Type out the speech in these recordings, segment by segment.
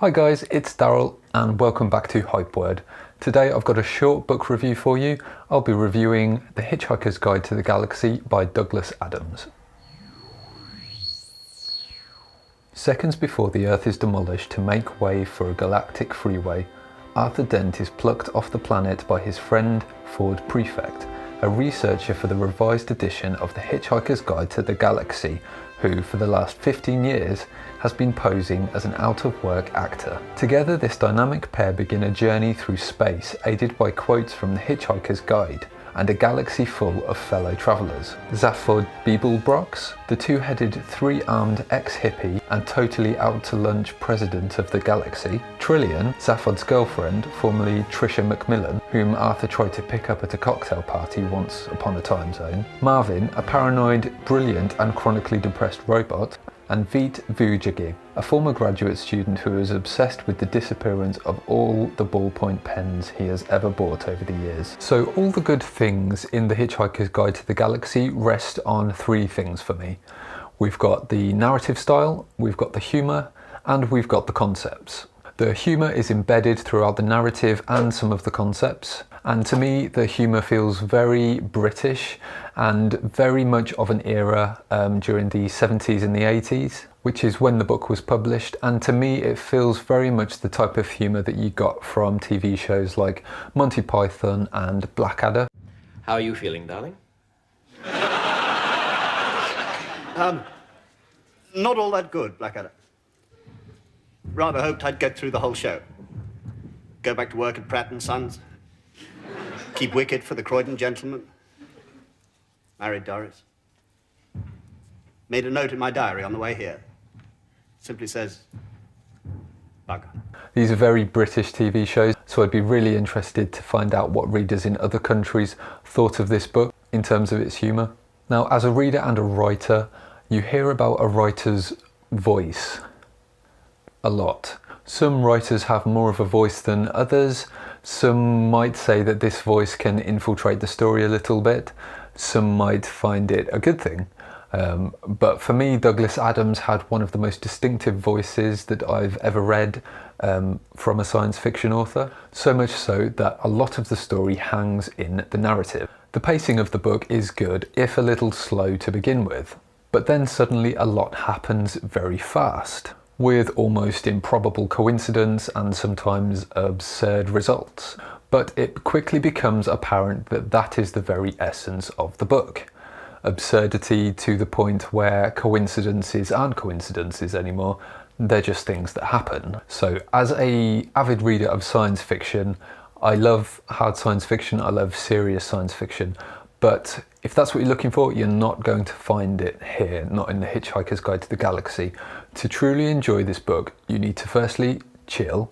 Hi guys, it's Daryl and welcome back to Hype Word. Today I've got a short book review for you. I'll be reviewing The Hitchhiker's Guide to the Galaxy by Douglas Adams. Seconds before the Earth is demolished to make way for a galactic freeway, Arthur Dent is plucked off the planet by his friend Ford Prefect, a researcher for the revised edition of The Hitchhiker's Guide to the Galaxy, who for the last 15 years has been posing as an out-of-work actor. Together this dynamic pair begin a journey through space aided by quotes from The Hitchhiker's Guide and a galaxy full of fellow travellers. Zaphod Beeblebrox, the two-headed, three-armed ex-hippie and totally out-to-lunch president of the galaxy. Trillian, Zaphod's girlfriend, formerly Trisha Macmillan, whom Arthur tried to pick up at a cocktail party once upon a time zone. Marvin, a paranoid, brilliant and chronically depressed robot. And Veet Vujagi, a former graduate student who is obsessed with the disappearance of all the ballpoint pens he has ever bought over the years. So all the good things in The Hitchhiker's Guide to the Galaxy rest on three things for me. We've got the narrative style, we've got the humour, and we've got the concepts. The humour is embedded throughout the narrative and some of the concepts. And to me, the humour feels very British and very much of an era during the 70s and the 80s, which is when the book was published. And to me, it feels very much the type of humour that you got from TV shows like Monty Python and Blackadder. How are you feeling, darling? Not all that good, Blackadder. Rather hoped I'd get through the whole show. Go back to work at Pratt & Sons. Keep wicket for the Croydon gentleman. Married Doris. Made a note in my diary on the way here. Simply says, bugger. These are very British TV shows, so I'd be really interested to find out what readers in other countries thought of this book in terms of its humour. Now, as a reader and a writer, you hear about a writer's voice a lot. Some writers have more of a voice than others. Some might say that this voice can infiltrate the story a little bit. Some might find it a good thing. But for me, Douglas Adams had one of the most distinctive voices that I've ever read from a science fiction author. So much so that a lot of the story hangs in the narrative. The pacing of the book is good, if a little slow to begin with. But then suddenly a lot happens very fast, with almost improbable coincidence and sometimes absurd results. But it quickly becomes apparent that that is the very essence of the book. Absurdity to the point where coincidences aren't coincidences anymore, they're just things that happen. So as an avid reader of science fiction, I love hard science fiction, I love serious science fiction, but if that's what you're looking for, you're not going to find it here, not in The Hitchhiker's Guide to the Galaxy. To truly enjoy this book, you need to firstly chill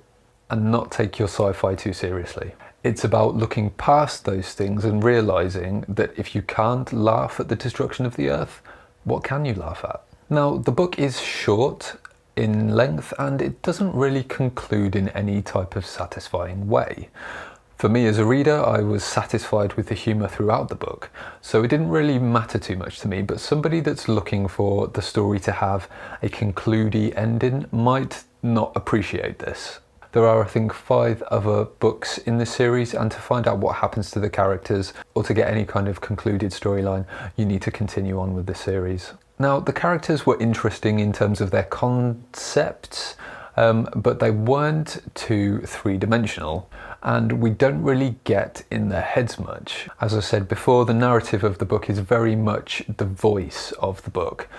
and not take your sci-fi too seriously. It's about looking past those things and realising that if you can't laugh at the destruction of the Earth, what can you laugh at? Now, the book is short in length and it doesn't really conclude in any type of satisfying way. For me as a reader, I was satisfied with the humour throughout the book, so it didn't really matter too much to me, but somebody that's looking for the story to have a concludey ending might not appreciate this. There are, I think, 5 other books in this series, and to find out what happens to the characters, or to get any kind of concluded storyline, you need to continue on with the series. Now, the characters were interesting in terms of their concepts, but they weren't too three-dimensional, and we don't really get in their heads much. As I said before, the narrative of the book is very much the voice of the book,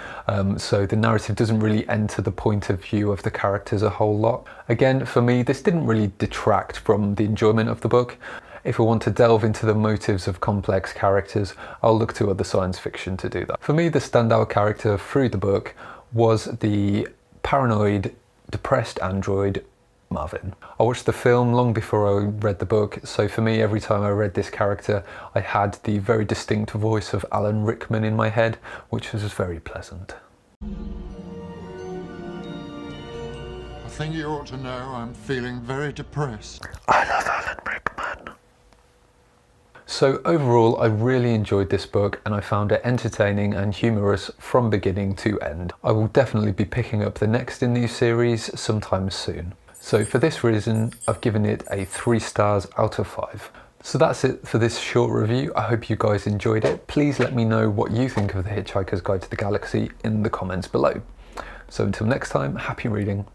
so the narrative doesn't really enter the point of view of the characters a whole lot. Again, for me, this didn't really detract from the enjoyment of the book. If I want to delve into the motives of complex characters, I'll look to other science fiction to do that. For me, the standout character through the book was the paranoid, depressed android Marvin. I watched the film long before I read the book, so for me, every time I read this character, I had the very distinct voice of Alan Rickman in my head, which was very pleasant. I think you ought to know I'm feeling very depressed. I love Alan Rickman. So overall, I really enjoyed this book and I found it entertaining and humorous from beginning to end. I will definitely be picking up the next in these series sometime soon. So for this reason, I've given it a 3 stars out of 5. So that's it for this short review. I hope you guys enjoyed it. Please let me know what you think of The Hitchhiker's Guide to the Galaxy in the comments below. So until next time, happy reading.